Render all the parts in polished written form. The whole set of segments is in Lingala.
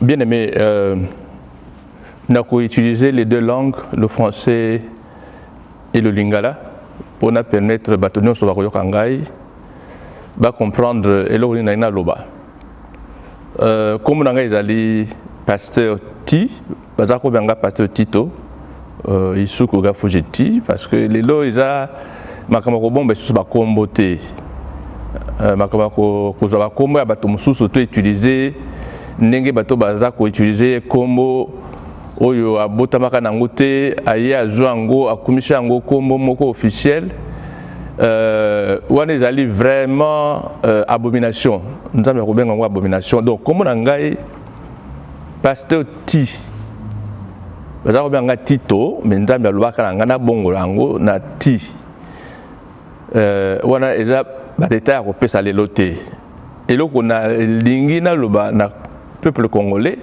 Bien aimé, nous avons utilisé les deux langues, le français et le lingala, pour nous permettre de comprendre Elori Naina Loba. Comme nous avons pasteur Ti, nous avons pasteur Tito, Isuku Gafujeti, parce que les lois, ils ont makamako bombe sous ba kombote, makamako kozwa kombo ya bato mususu to utiliser ndenge bato baza ko utiliser kombo oyo abotamaka nango te aye azwa ngo akumisha ngo kombo moko officiel wana ezali vraiment abomination nzambe akobenga ngo abomination. Donc kombo na ngai pasteur Ti baza ko benga Tito mais nzambe alobaka na ngana bongo yango na Ti wana eza ba détail ko pesa lelo te eloko na lingi na loba na peuple congolais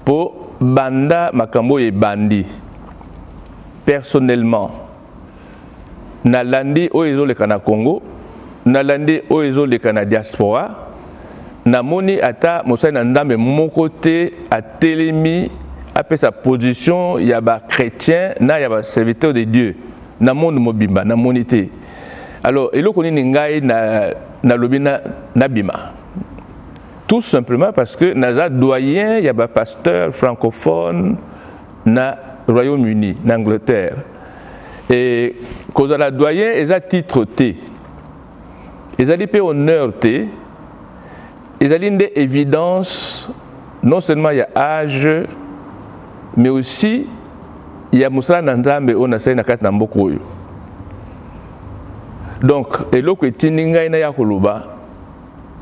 pour banda makambo e bandi personnellement nalandi oyo le kana Congo nalandi oyo le kana diaspora namoni ata mosali na ndambe moko te atelemi apesa position ya ba chrétien na ya ba serviteur de Dieu na monde mobimba na monité. Alors eloko nini ngai na lobi na bima tout simplement parce que naza doyen ya ba pasteur francophone na Royaume-Uni na Angleterre et cause la doyen eza titre T ezali pe honneur T ezali nde évidence non seulement ya âge mais aussi ya musala na nzambe ona sai na kati na mboko oyo. Donc eloko etindi ngai na ya koloba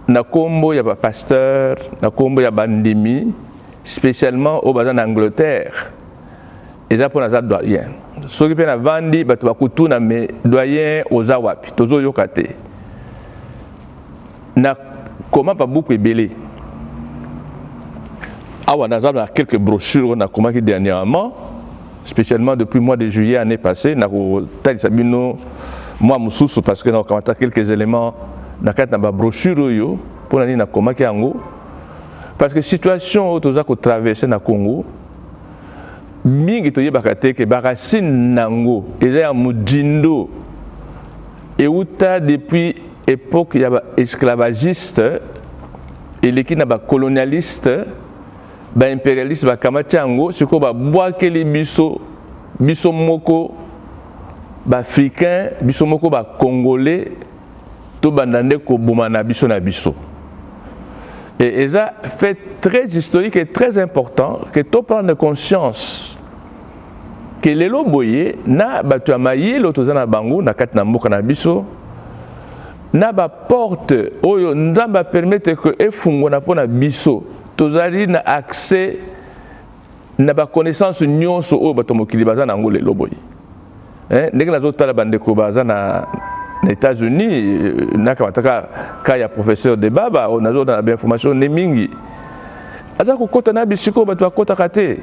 na kombo ya ba pasteur na kombo ya bandimi spécialement au bazan Angleterre eza pona za doyen soki pe na vandi bato bakutuna me doyen oza wapi tozo yoka te na comment pas beaucoup ebele awa naza na quelques brochures na comment qui dernièrement spécialement depuis le mois de juillet année passée na ko talisa bino moi mususu parce que na kamata quelques éléments na kati na ba brochure yo pona ni na komaki yango parce que situation oyo toza ko traverser na Congo mingi toyebaka te ke baracine nango eza ya mudindo euta depuis époque ya ba esclavagiste eleki na ba colonialiste ba impérialiste ba kamati yango siko ba bwakeli biso moko ba africain biso moko ba congolais to bandande ko boma na biso na biso. Et ça fait très historique et très important que to prendre conscience que lelo boye na batu amayi lotozana bango na kati na mboka na biso na ba porte oyo nzamba permettre que efungo na pona biso tozali na accès na ba connaissance nyonso oyo bato mokili baza na ngo lelo boye. Ndenge nazotala bandeko baza na États-Unis nakamataka kaya professeur de baba onazo na ba information ne mingi aza ko kota na bisiko bato akota kate.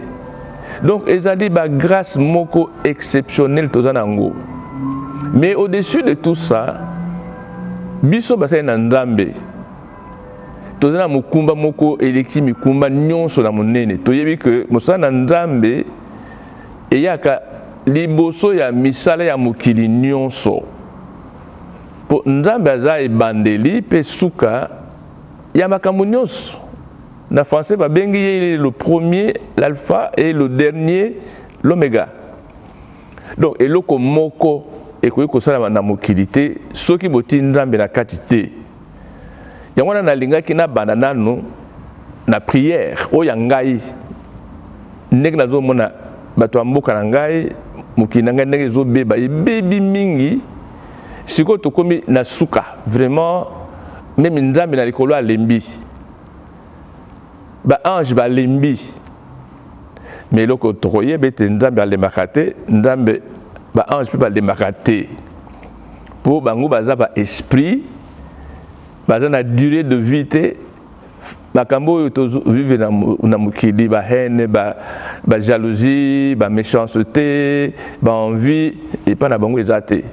Donc ezali ba grâce moko exceptionnelle tozana ngo. Mais au-dessus de tout ça biso basai na nzambe tozana mukumba moko eleki mikumba nyonso na monene toyebi que mosala na nzambe eyaka liboso ya misala ya mokili nyonso po nzambe aza ebandeli pe suka ya makambo nyonso na français babengi ye le premier l'alpha et le dernier l'oméga. Donc eloko moko ekoki kosala na mokili te soki boti nzambe na kati te yango wana nalingaki na banda nanu na prière oyo ya ngai ndenge nazomona bato ya mboka na ngai mokili na ngai ndenge ezobeba ebebi mingi sikoyo tokomi na suka vraiment meme nzambe na likolo alembi baange balembi mais eloko tokoyeba ete nzambe alemaka te nzambe baange mpe balemaka te mpo bango baza baesprit baza na durée de vie te makambo oyo tovive na mokili bahene bajalousie baméchanceté baenvie epa na bango eza te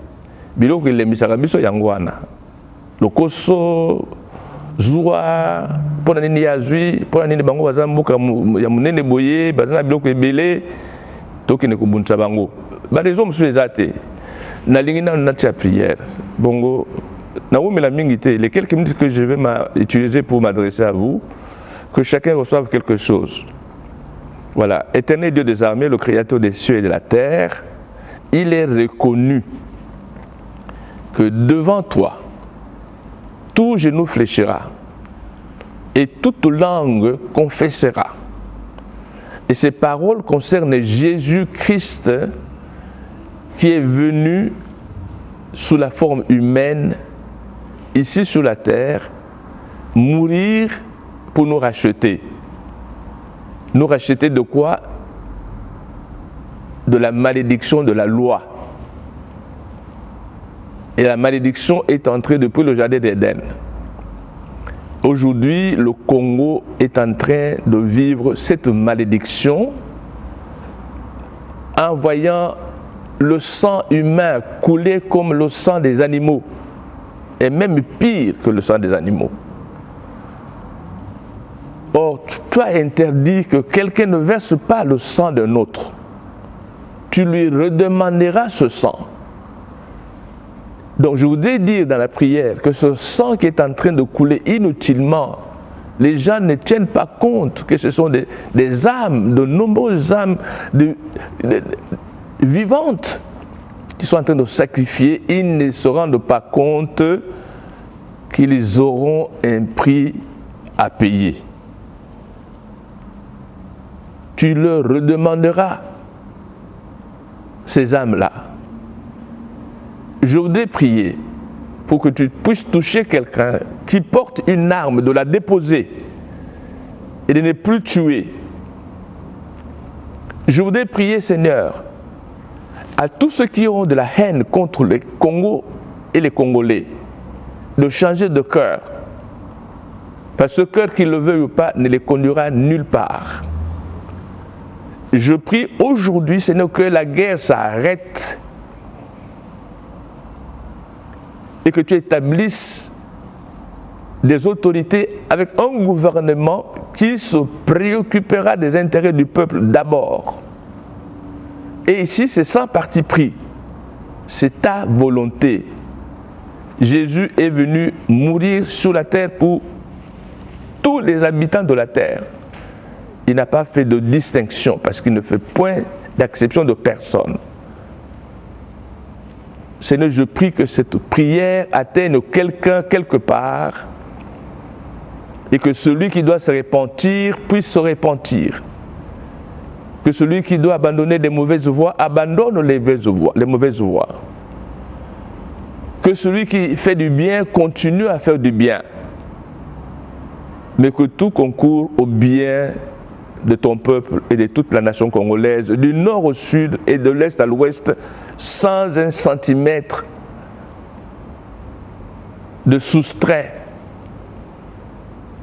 biloko elemisaka biso yango wana lokoso Zoua, pour la nini yazui, pour la nini bango bazambuka ya munene boye, bazana biloko ebele, toki ne kubunta bango. Ba les hommes sont exatés. Na lingina na tia prière. Bongo na oumi la mingité, les quelques minutes que je vais utiliser pour m'adresser à vous, que chacun reçoive quelque chose. Voilà, Éternel Dieu des armées, le créateur des cieux et de la terre, il est reconnu que devant toi, tout genou fléchira et toute langue confessera. Et ces paroles concernent Jésus-Christ qui est venu sous la forme humaine, ici sur la terre, mourir pour nous racheter. Nous racheter de quoi? De la malédiction de la loi. Et la malédiction est entrée depuis le jardin d'Éden. Aujourd'hui, le Congo est en train de vivre cette malédiction en voyant le sang humain couler comme le sang des animaux, et même pire que le sang des animaux. Or, tu as interdit que quelqu'un ne verse pas le sang d'un autre. Tu lui redemanderas ce sang. Donc je voudrais dire dans la prière que ce sang qui est en train de couler inutilement, les gens ne tiennent pas compte que ce sont des âmes, de nombreuses âmes vivantes qui sont en train de sacrifier. Ils ne se rendent pas compte qu'ils auront un prix à payer. Tu leur redemanderas ces âmes-là. Je voudrais prier pour que tu puisses toucher quelqu'un qui porte une arme, de la déposer et de ne plus tuer. Je voudrais prier, Seigneur, à tous ceux qui ont de la haine contre le Congo et les Congolais, de changer de cœur. Parce que ce cœur, qu'ils le veuillent ou pas, ne les conduira nulle part. Je prie aujourd'hui, Seigneur, que la guerre s'arrête et que tu établisses des autorités avec un gouvernement qui se préoccupera des intérêts du peuple d'abord. Et ici, c'est sans parti pris. C'est ta volonté. Jésus est venu mourir sur la terre pour tous les habitants de la terre. Il n'a pas fait de distinction parce qu'il ne fait point d'acception de personne. Seigneur, je prie que cette prière atteigne quelqu'un quelque part et que celui qui doit se repentir puisse se repentir. Que celui qui doit abandonner des mauvaises voies abandonne les mauvaises voies. Que celui qui fait du bien continue à faire du bien. Mais que tout concourt au bien de ton peuple et de toute la nation congolaise, du nord au sud et de l'est à l'ouest, sans un centimètre de soustrait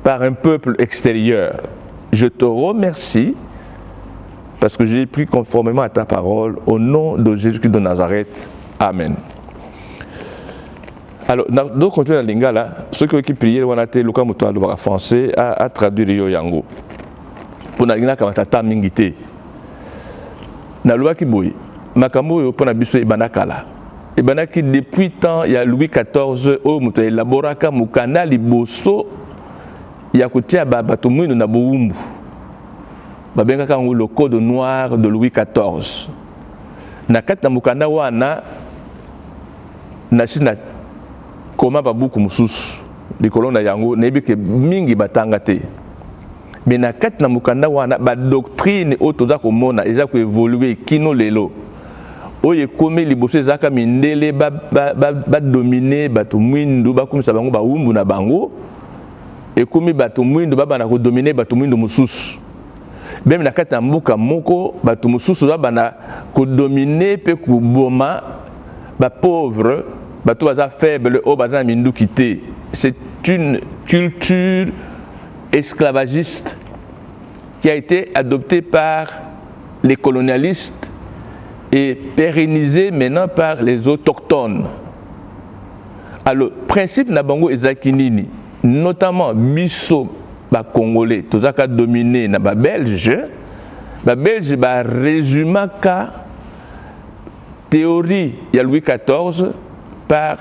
par un peuple extérieur. Je te remercie parce que j'ai pris conformément à ta parole au nom de Jésus-Christ de Nazareth. Amen. Alors, dans le contenu de la lingala, ceux qui priaient, on a été le français à traduire yo yango. Pour na ngina kamata ta mingité. Na loi ki boy, makambo yo pona biso ibanakala. Ibanaki depuis temps il y a Louis XIV au muto elaboraka mukana liboso ya kutia bato mwino na boumbu. Babengaka le code noir de Louis XIV. Na kati na mukanda wana na sina koma babuku mususu likolo na yango nebike mingi batanga te. Mais na kati na mukanda wana ba doctrine otoza komona eza ko évoluer kino lelo. Oye komi liboso ezaka mindele ba dominer bato mwindu ba komisa bango ba umbu na bango et komi bato mwindu ba bana ko dominer bato mwindu mususu. Même na kati na mboka moko bato mususu ba bana ko dominer pe ko boma ba pauvre bato baza faible o baza mindu kité. C'est une culture esclavagiste qui a été adopté par les colonialistes et pérennisé maintenant par les autochtones. Alors, le principe Nabango Ezakinini, notamment biso ba congolais tous aka dominé na ba belge ba résumé ka théorie ya Louis XIV par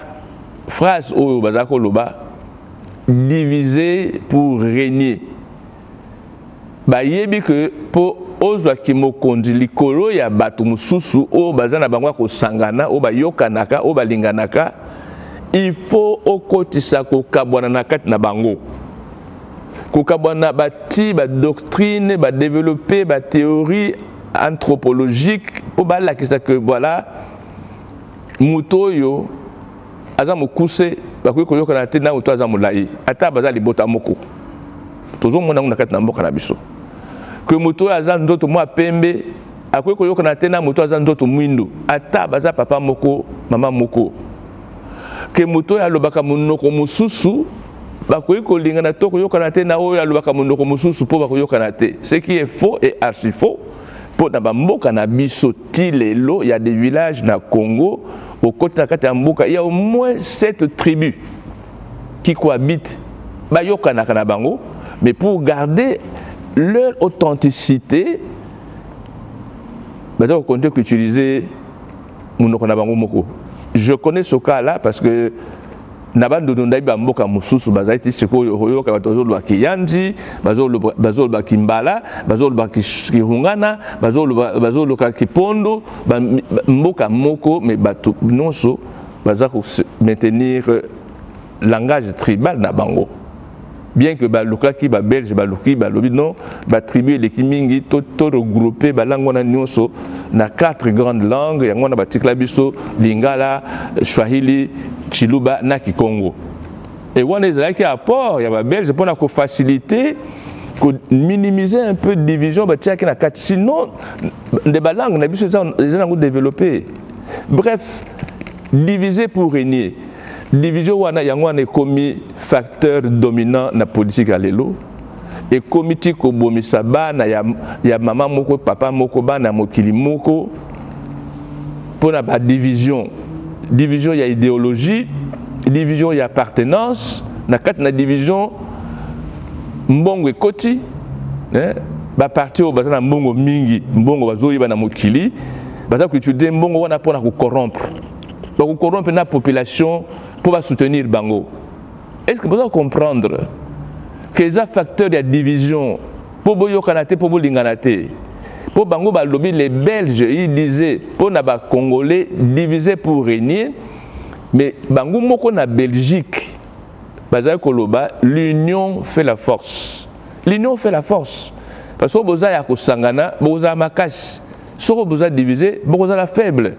phrase oyo bazako loba diviser pour régner. Ba yebi que po ozwa kimokonzi likolo ya bato mususu o bazana bangwa ko sangana o bayokanaka o balinganaka, il faut okotisa ko kabwana na kati na bango. Ko kabwana bati ba doctrine ba développer ba théorie anthropologique po balakisa que voilà mutoyo aza mukuse bakoki koyokana te na muto aza mulai ata baza libota moko tozo mona na kati na mboka na biso que muto aza nzoto mwa pembe akoki koyokana te na muto aza nzoto mwindo ata baza papa moko mama moko que muto alobaka munoko mususu bakoki kolingana to koyokana te na oyo alobaka munoko mususu po bakoyokana te, ce qui est faux et archi faux. Pour na mboka na biso tilelo, il y a des villages na Congo au côté de mboka, il y a au moins 7 tribus qui cohabitent bayokana kana bango, mais pour garder leur authenticité baza ko compter qu'utiliser munoko na bango moko. Je connais ce cas là parce que nabando ndai ba mboka mususu bazaiti siko yoka batozo lwa kiyanji bazolo ba kimbala bazolo ba kihungana bazolo ka kipondo mboka moko mais bato nonso bazako maintenir langage tribal na bango, bien que baluka ki ba belge baluki balobi non ba tribu les kimingi to regrouper balango na nyonso na 4 grandes langues yango na batikla biso lingala swahili Chiluba na Kikongo. Et on est là qui apport, il y a des Belges pour faciliter, pour minimiser un peu de division, sinon des langues, on a besoin de développer. Bref, diviser pour régner. Division on a commis facteur dominant dans la politique à l'élo. Et comité ko bomisa bana ya maman moko papa moko bana mokili moko pour la division. Division, il y a idéologie, division, il y a appartenance. Dans la division, mbongo et koti, ba parti au bazana mbongo mingi, mbongo bazoyi bana mokili, baza ko étudier mbongo wana pour na corrompre. Ba ko corrompre la population pour soutenir bango. Est-ce que vous pouvez comprendre que les facteurs de division pour boyo kanate pour bolinganate? Pour Bango Balobi, les Belges, ils disaient, pour les Congolais, diviser pour régner. Mais Bango Moko na Belgique, l'union fait la force. L'union fait la force. Parce que si vous avez Sangana, vous avez Makash. Si vous avez divisé, vous avez la faible.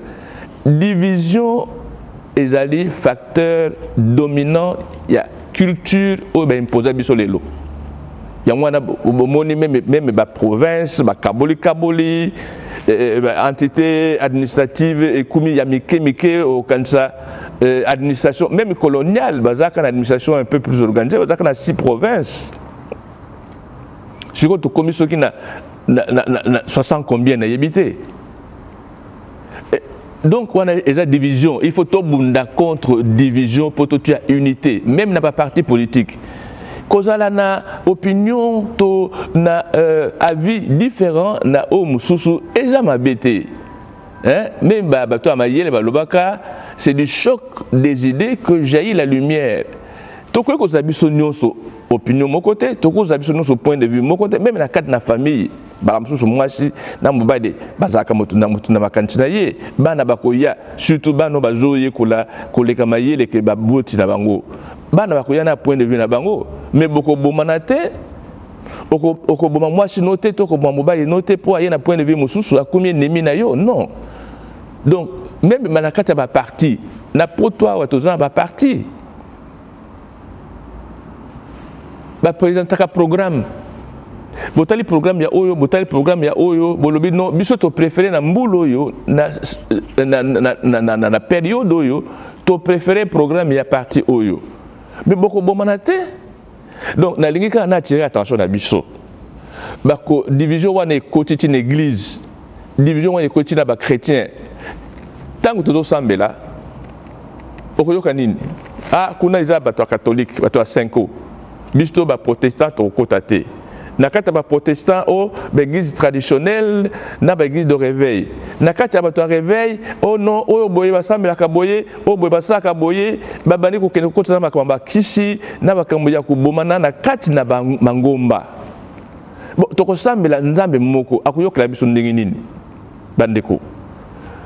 Division est un facteur dominant, il y a culture où imposé sur les lots. Il y a même la province, la Kaboli, entité administrative, et comme il y a Mike, au Kansa, administration, même coloniale, il y a une administration un peu plus organisée, il y a 6 provinces. Si vous avez une commission qui a 60 combien d'habitants. Donc, on a déjà division. Il faut tout contre division pour toute unité, même dans la parti politique. Kozala na opinion to na avis différent na o mususu eza mabete même bato amayele balobaka c'est du choc des idées que jaillit la lumière to ko kozabiso nyonso opinion mon côté to ko zabiso nyonso point de vue mon côté même na cadre na famille ba mususu mwasi na mbade bazaka motu na makanti na ye bana bakoya surtout bano bazoye koleka mayele ke baboti na bango bana bakoya na point de vue na bango mais beaucoup bomanate oko boma mwasi noté to ko mobali noté pour aller na point de vue mususu akomi ennemi na yo non. Donc même manakata ba parti na protoire watozana ba parti ba présenter programme botali programme ya oyo botali programme ya oyo bolobi non biso to préféré na mbulo yo na période oyo to préféré programme ya parti oyo mais beaucoup bomanate. Donc na lingi ka na attirer attention na biso bako division wana ekoti na église division wana ekoti na ba chrétien tango tozo sambela okoyoka nini ah kuna iza bato catholique bato 5 bisto ba protestant to kotate nakata ba protestant o l'église traditionnelle na ba église de réveil nakata ba to réveil o non o boye basambela ka boye o boye basaka boye babani ko kene ko tsama makamba kisi na bakambo ya kubomana na kati na mangomba bon to ko sambela nzambe moko akuyokela biso ndenge nini bandeko.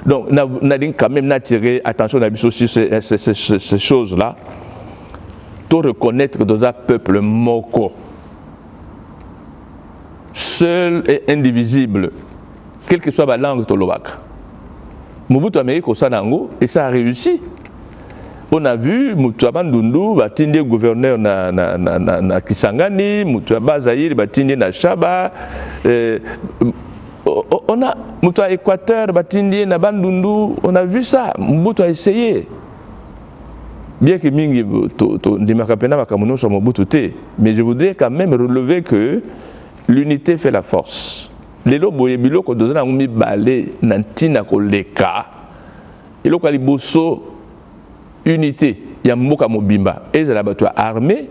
Donc on a quand même attiré attention à ces choses là pour reconnaître que dans un peuple moko seul et indivisible, quelle que soit la langue de l'Obak. Mobutu Amérique au Sanango, et ça a réussi. On a vu Moutouaba Bandundu, Batindi gouverneur na Kisangani, Moutouaba Zahir, Batindi na Chaba. On a Moutouaba Équateur, Batindi na Bandundu, on a vu ça. Mobutu a essayé. Bien que Mingi, mais je voudrais quand même relever que l'unité fait la force. Les lois bilo ko dozana ngumi balé nantina ko leka. Et lo kali bosso unité ya mboka mobimba. Ezala bato armé,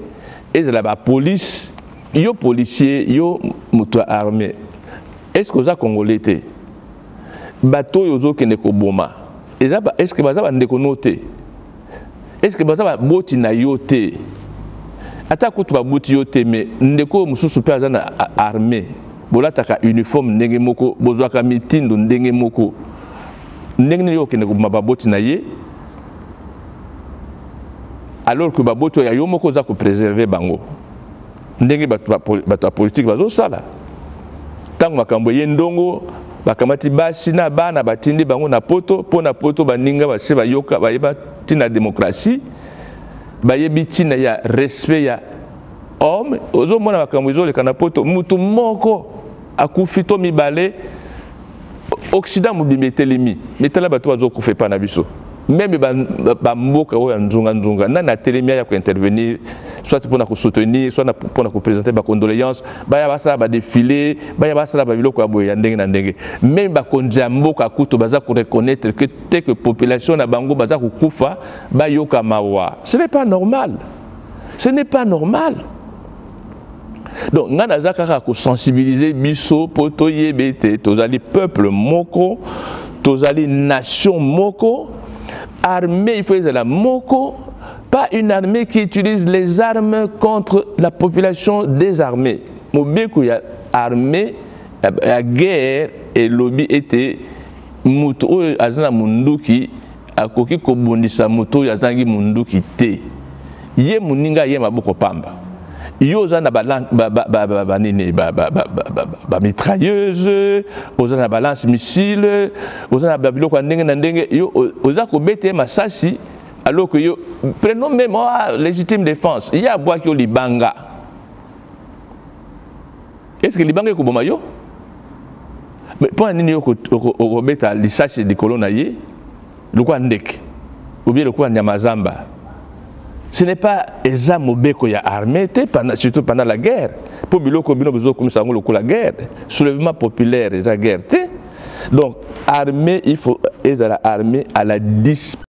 ezala ba police, yo policier, yo moto armé. Est-ce que za congolais té? Bato yozo kende ko boma. Est-ce que baza ba ndeko noté? Est-ce que baza ba boti na yoté? Ata kutu ba boti yoté mais ndeko mususu pe azana armé. Bolataka uniforme ndenge moko bozwaka mitindo ndenge moko ndenge yo kende ko mababoti na ye alors que baboto ya yo moko za ko préserver bango ndenge bato politique bazo sala tango makambo ye ndongo bakamati basi na bana batindi bango na poto pona poto baninga base bayoka bayeba tina démocratie bayebi tina ya respect ya homme ozo mona makambo zo le kana poto mutu moko akufito mibale Occident mobimetelemi metala bato bazo kufe pa na biso même ba mboka oya nzunga na telemia ya ko intervenir soit pour na ko soutenir soit pour na ko présenter ba condoléances baya basala ba défilé baya basala ba biloko ya boya ndenge na ndenge même ba konja mboka kuto baza ko reconnaître que telle que population na bango baza ko kufa ba yoka mawa. Ce n'est pas normal, ce n'est pas normal. Donc, nous avons sensibiliser biso poto yebete tozali peuple moko tozali nation moko armée il faut la moko pas une armée qui utilise les armes contre la population désarmée mobeko ya armée la guerre et lobby était mutu oyo azana munduki akoki kobondisa mutu oyo atangi munduki te ye muninga ye maboko pamba yo za na mitrailleuse oza na balance missile oza na biloko ndenge na ndenge yo oza ko bete masasi alors que yo prenons même légitime défense il y a bois qui libanga est-ce que libanga ko boma yo mais pour nini yo ko beta lisasi de colonna ye lokwa ndeke ou bien lokwa nyamazamba. Ce n'est pas Eza Mobeko ya armée, surtout pendant la guerre. Pour Biloko Bino Bizo comme ça, la guerre. Soulèvement populaire, la guerre. Donc, armée, il faut être armée à la disposition.